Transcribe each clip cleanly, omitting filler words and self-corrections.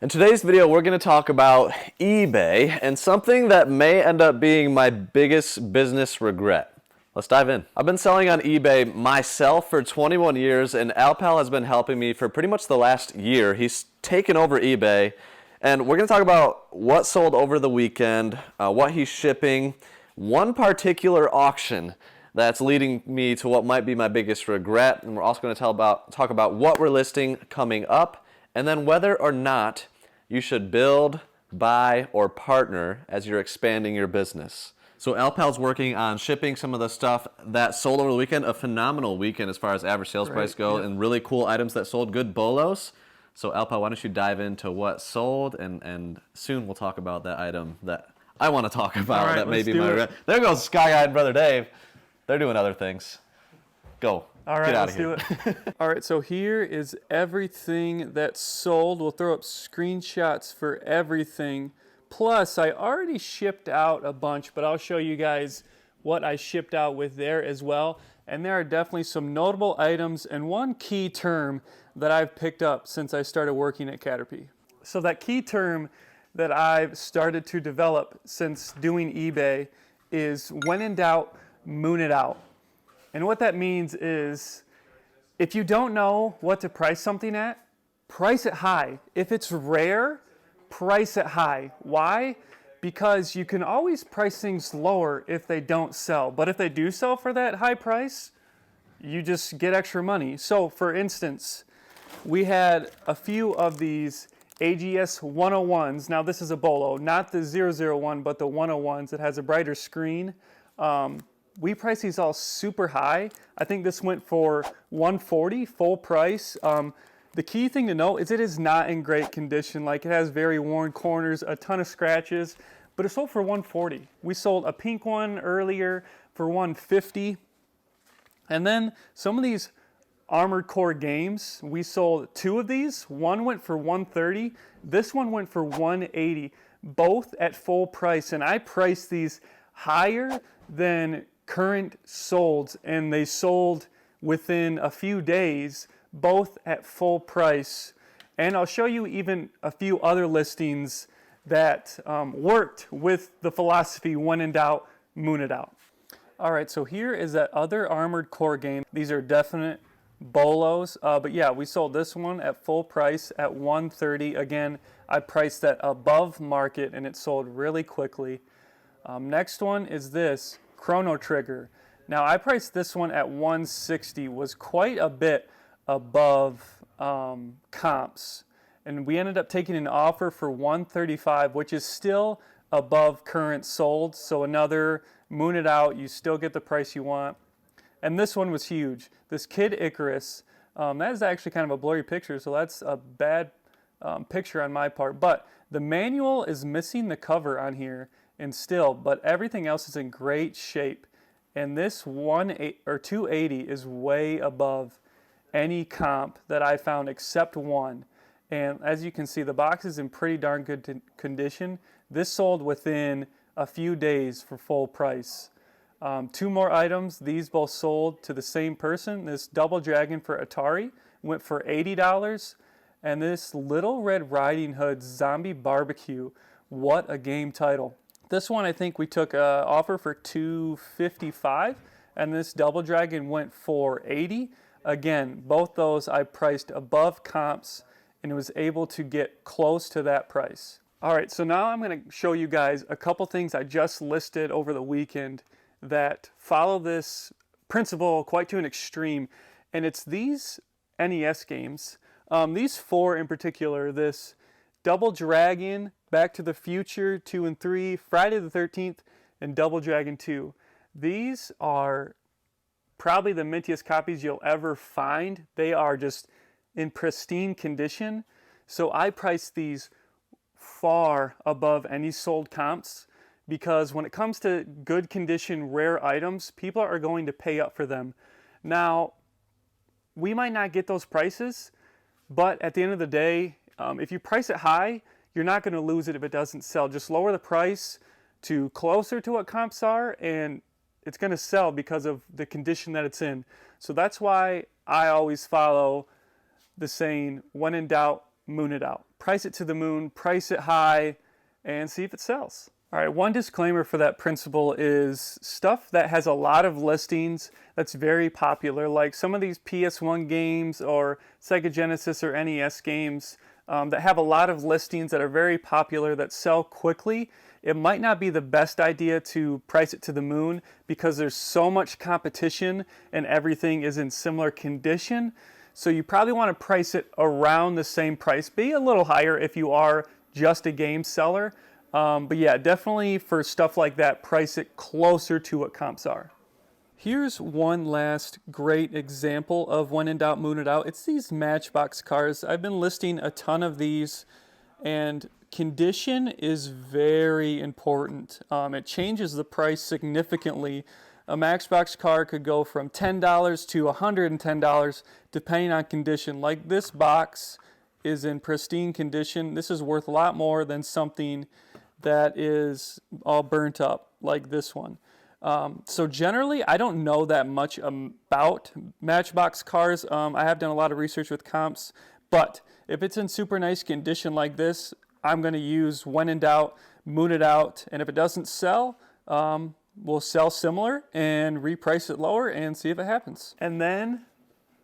In today's video, we're going to talk about eBay and something that may end up being my biggest business regret. Let's dive in. I've been selling on eBay myself for 21 years, and Alpal has been helping me for pretty much the last year. He's taken over eBay, and we're going to talk about what sold over the weekend, what he's shipping, one particular auction that's leading me to what might be my biggest regret, and we're also going to talk about what we're listing coming up, and then whether or not you should build, buy, or partner as you're expanding your business. So Alpal's working on shipping some of the stuff that sold over the weekend, a phenomenal weekend as far as average sales price go, and really cool items that sold, good bolos. So Alpal, why don't you dive into what sold, and soon we'll talk about that item that I want to talk about. That may be my regret. There goes Sky and Brother Dave. They're doing other things. Go. All right, Get out let's of here. do it. All right, so here is everything that sold. We'll throw up screenshots for everything. Plus, I already shipped out a bunch, but I'll show you guys what I shipped out with there as well. And there are definitely some notable items and one key term that I've picked up since I started working at CATRP. So that key term that I've started to develop since doing eBay is when in doubt, moon it out. And what that means is, if you don't know what to price something at, price it high. If it's rare, price it high. Why? Because you can always price things lower if they don't sell. But if they do sell for that high price, you just get extra money. So for instance, we had a few of these AGS 101s. Now this is a bolo, not the 001, but the 101s. It has a brighter screen. We priced these all super high. I think this went for $140 full price. The key thing to know is it is not in great condition. Like, it has very worn corners, a ton of scratches, but it sold for $140. We sold a pink one earlier for $150. And then some of these Armored Core games, we sold two of these. One went for $130. This one went for $180, both at full price. And I priced these higher than current solds, and they sold within a few days, both at full price. And I'll show you even a few other listings that worked with the philosophy, when in doubt, moon it out. All right, so here is that other Armored Core game. These are definite bolos, but yeah, we sold this one at full price at $130. Again, I priced that above market, and it sold really quickly. Next one is this Chrono Trigger. Now I priced this one at $160, was quite a bit above comps, and we ended up taking an offer for $135, which is still above current sold. So another moon it out, you still get the price you want. And this one was huge. This Kid Icarus, that is actually kind of a blurry picture, so that's a bad picture on my part. But the manual is missing the cover on here, and still, but everything else is in great shape. And this 280 is way above any comp that I found except one. And as you can see, the box is in pretty darn good condition. This sold within a few days for full price. Two more items, these both sold to the same person. This Double Dragon for Atari went for $80. And this Little Red Riding Hood Zombie Barbecue, what a game title. This one I think we took an offer for $255, and this Double Dragon went for $80. Again, both those I priced above comps, and was able to get close to that price. All right, so now I'm going to show you guys a couple things I just listed over the weekend that follow this principle quite to an extreme, and it's these NES games. These four in particular, this Double Dragon, Back to the Future 2 and 3, Friday the 13th, and Double Dragon 2. These are probably the mintiest copies you'll ever find. They are just in pristine condition. So I priced these far above any sold comps, because when it comes to good condition, rare items, people are going to pay up for them. Now, we might not get those prices, but at the end of the day, if you price it high, you're not going to lose it if it doesn't sell. Just lower the price to closer to what comps are, and it's going to sell because of the condition that it's in. So that's why I always follow the saying, when in doubt, moon it out. Price it to the moon, price it high, and see if it sells. All right, one disclaimer for that principle is stuff that has a lot of listings that's very popular, like some of these PS1 games or Sega Genesis or NES games that have a lot of listings that are very popular that sell quickly. It might not be the best idea to price it to the moon because there's so much competition and everything is in similar condition. So you probably want to price it around the same price. Be a little higher if you are just a game seller. But yeah, definitely for stuff like that, price it closer to what comps are. Here's one last great example of when in doubt, moon it out. It's these Matchbox cars. I've been listing a ton of these, and condition is very important. It changes the price significantly. A Matchbox car could go from $10 to $110 depending on condition. Like this box is in pristine condition. This is worth a lot more than something that is all burnt up like this one. So generally, I don't know that much about Matchbox cars. I have done a lot of research with comps, but if it's in super nice condition like this, I'm going to use when in doubt, moon it out, and if it doesn't sell, we'll sell similar and reprice it lower and see if it happens. And then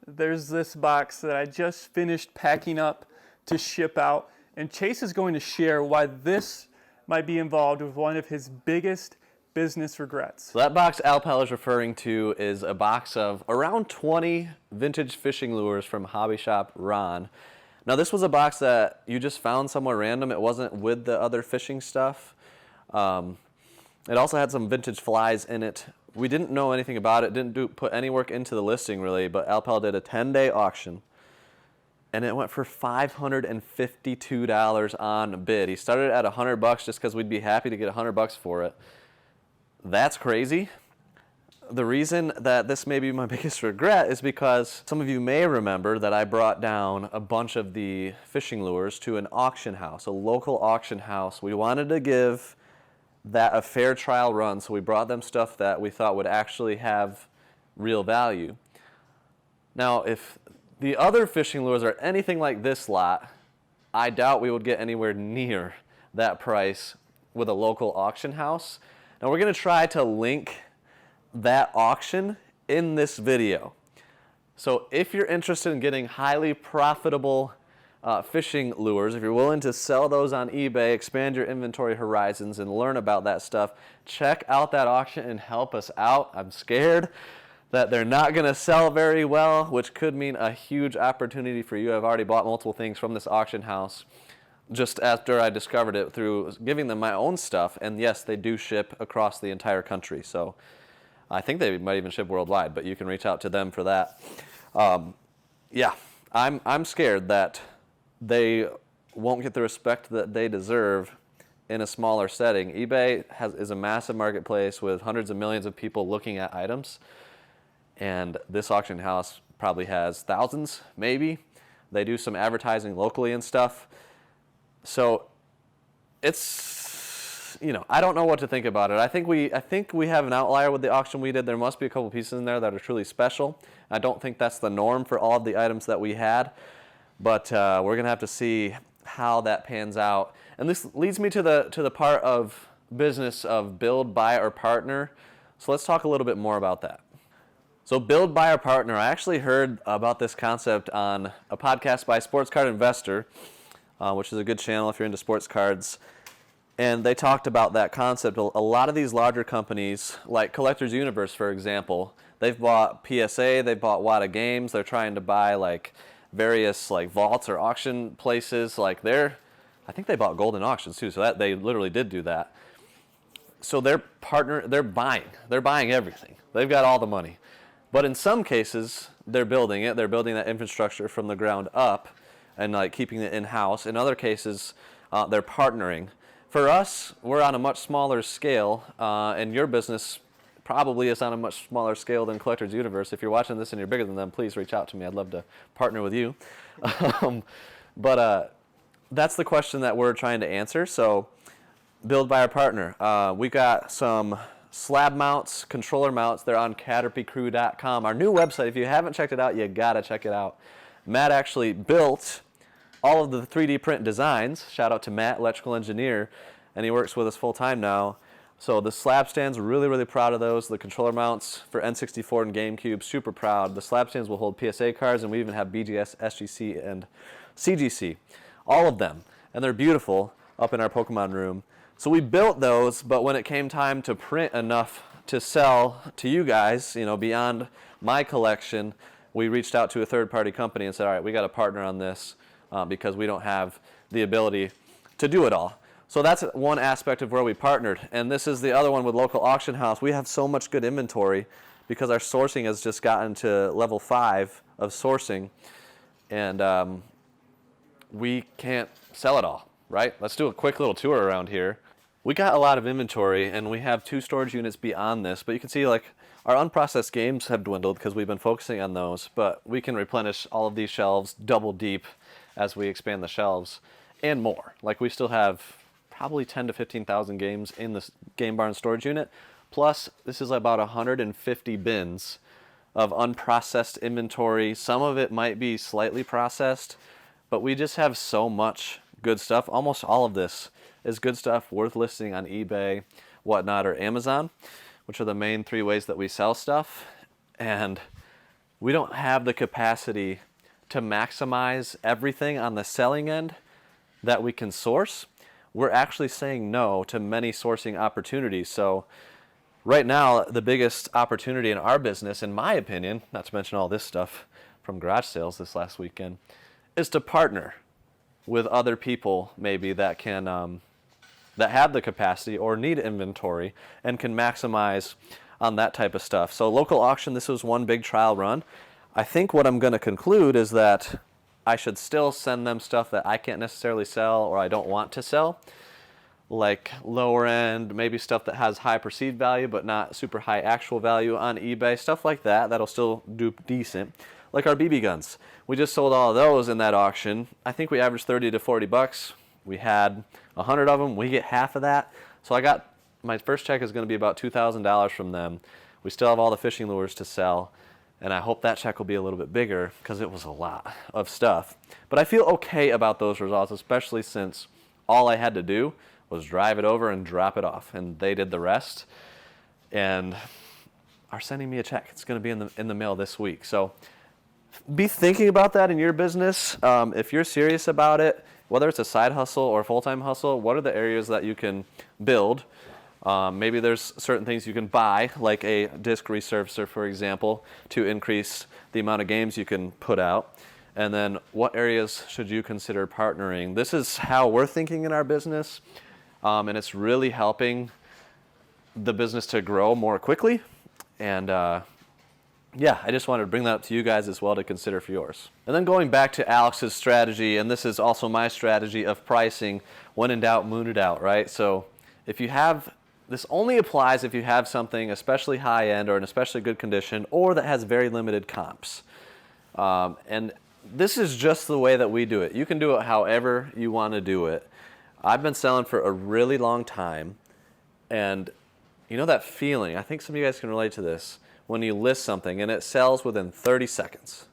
there's this box that I just finished packing up to ship out, and Chase is going to share why this might be involved with one of his biggest business regrets. So that box Alpel is referring to is a box of around 20 vintage fishing lures from Hobby Shop Ron. Now this was a box that you just found somewhere random. It wasn't with the other fishing stuff. It also had some vintage flies in it. We didn't know anything about it, didn't put any work into the listing really, but Alpel did a 10-day auction and it went for $552 on bid. He started at $100 just because we'd be happy to get $100 for it. That's crazy. The reason that this may be my biggest regret is because some of you may remember that I brought down a bunch of the fishing lures to an auction house, a local auction house. We wanted to give that a fair trial run, so we brought them stuff that we thought would actually have real value. Now, if the other fishing lures are anything like this lot, I doubt we would get anywhere near that price with a local auction house. Now we're going to try to link that auction in this video. So if you're interested in getting highly profitable fishing lures, if you're willing to sell those on eBay, expand your inventory horizons and learn about that stuff, check out that auction and help us out. I'm scared that they're not going to sell very well, which could mean a huge opportunity for you. I've already bought multiple things from this auction house just after I discovered it through giving them my own stuff. And yes, they do ship across the entire country. So I think they might even ship worldwide, but you can reach out to them for that. Yeah, I'm scared that they won't get the respect that they deserve in a smaller setting. eBay is a massive marketplace with hundreds of millions of people looking at items. And this auction house probably has thousands, maybe. They do some advertising locally and stuff. So it's, I don't know what to think about it. I think we have an outlier with the auction we did. There must be a couple pieces in there that are truly special. I don't think that's the norm for all of the items that we had, but we're gonna have to see how that pans out. And this leads me to the part of business of build, buy, or partner. So let's talk a little bit more about that. So build, buy, or partner. I actually heard about this concept on a podcast by Sports Card Investor, which is a good channel if you're into sports cards. And they talked about that concept. A lot of these larger companies, like Collectors Universe, for example, they've bought PSA, they've bought Wada Games. They're trying to buy like various like vaults or auction places. I think they bought Golden Auctions too. So that they literally did do that. So they're buying everything. They've got all the money. But in some cases, they're building it. They're building that infrastructure from the ground up and like keeping it in-house. In other cases, they're partnering. For us, we're on a much smaller scale, and your business probably is on a much smaller scale than Collectors Universe. If you're watching this and you're bigger than them, please reach out to me. I'd love to partner with you. But that's the question that we're trying to answer. So build, buy, or partner. We got some slab mounts, controller mounts. They're on CATRPcrew.com. Our new website, if you haven't checked it out, you gotta check it out. Matt actually built all of the 3D print designs. Shout out to Matt, electrical engineer, and he works with us full time now. So the slab stands, really, really proud of those. The controller mounts for N64 and GameCube, super proud. The slab stands will hold PSA cards, and we even have BGS, SGC, and CGC. All of them. And they're beautiful up in our Pokemon room. So we built those, but when it came time to print enough to sell to you guys, you know, beyond my collection, we reached out to a third-party company and said, all right, we got to partner on this because we don't have the ability to do it all. So that's one aspect of where we partnered. And this is the other one with local auction house. We have so much good inventory because our sourcing has just gotten to level 5 of sourcing. And we can't sell it all, right? Let's do a quick little tour around here. We got a lot of inventory, and we have 2 storage units beyond this. But you can see, like, our unprocessed games have dwindled because we've been focusing on those. But we can replenish all of these shelves double deep as we expand the shelves and more. Like, we still have probably 10 to 15,000 games in this Game Barn storage unit. Plus, this is about 150 bins of unprocessed inventory. Some of it might be slightly processed, but we just have so much good stuff. Almost all of this is good stuff worth listing on eBay, whatnot, or Amazon, which are the main 3 ways that we sell stuff. And we don't have the capacity to maximize everything on the selling end that we can source. We're actually saying no to many sourcing opportunities. So right now, the biggest opportunity in our business, in my opinion, not to mention all this stuff from garage sales this last weekend, is to partner with other people maybe that can that have the capacity or need inventory and can maximize on that type of stuff. So local auction, this was one big trial run. I think what I'm going to conclude is that I should still send them stuff that I can't necessarily sell or I don't want to sell, like lower end, maybe stuff that has high perceived value but not super high actual value on eBay, stuff like that, that'll still do decent. Like our BB guns. We just sold all of those in that auction. I think we averaged 30 to 40 bucks. We had 100 of them. We get half of that. So my first check is going to be about $2,000 from them. We still have all the fishing lures to sell. And I hope that check will be a little bit bigger because it was a lot of stuff. But I feel okay about those results, especially since all I had to do was drive it over and drop it off. And they did the rest and are sending me a check. It's going to be in the mail this week. So be thinking about that in your business. If you're serious about it, whether it's a side hustle or full-time hustle, what are the areas that you can build? Maybe there's certain things you can buy, like a disk resurfacer, for example, to increase the amount of games you can put out. And then what areas should you consider partnering? This is how we're thinking in our business, and it's really helping the business to grow more quickly. And yeah, I just wanted to bring that up to you guys as well to consider for yours. And then going back to Alex's strategy, and this is also my strategy of pricing, when in doubt, moon it out, right? So if you have, this only applies if you have something especially high end or in especially good condition or that has very limited comps. And this is just the way that we do it. You can do it however you want to do it. I've been selling for a really long time, and you know that feeling, I think some of you guys can relate to this, when you list something and it sells within 30 seconds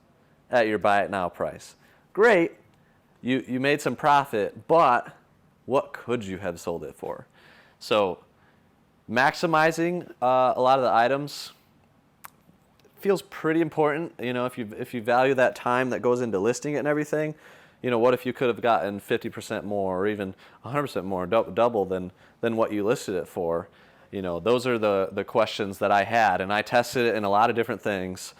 at your buy it now price. Great, you made some profit, but what could you have sold it for? So maximizing a lot of the items feels pretty important. You know, if you value that time that goes into listing it and everything, you know, what if you could have gotten 50% more or even 100% more, double than what you listed it for? You know, those are the questions that I had, and I tested it in a lot of different things,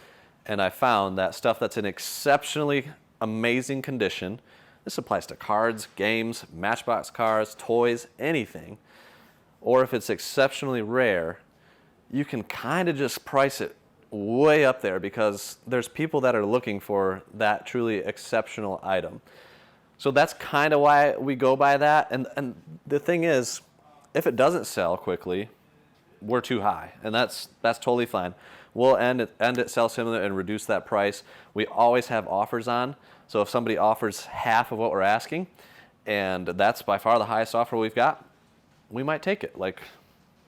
and I found that stuff that's in exceptionally amazing condition, this applies to cards, games, Matchbox cars, toys, anything, or if it's exceptionally rare, you can kind of just price it way up there because there's people that are looking for that truly exceptional item. So that's kind of why we go by that. And the thing is, if it doesn't sell quickly, we're too high, and that's totally fine. We'll end it sell similar and reduce that price. We always have offers on, so if somebody offers half of what we're asking, and that's by far the highest offer we've got, we might take it. Like,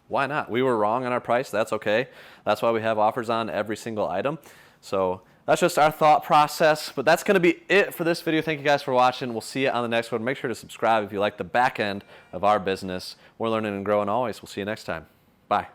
why not? We were wrong on our price. That's okay. That's why we have offers on every single item. So That's just our thought process, but that's going to be it for this video. Thank you guys for watching. We'll see you on the next one. Make sure to subscribe if you like the back end of our business. We're learning and growing always. We'll see you next time. Bye.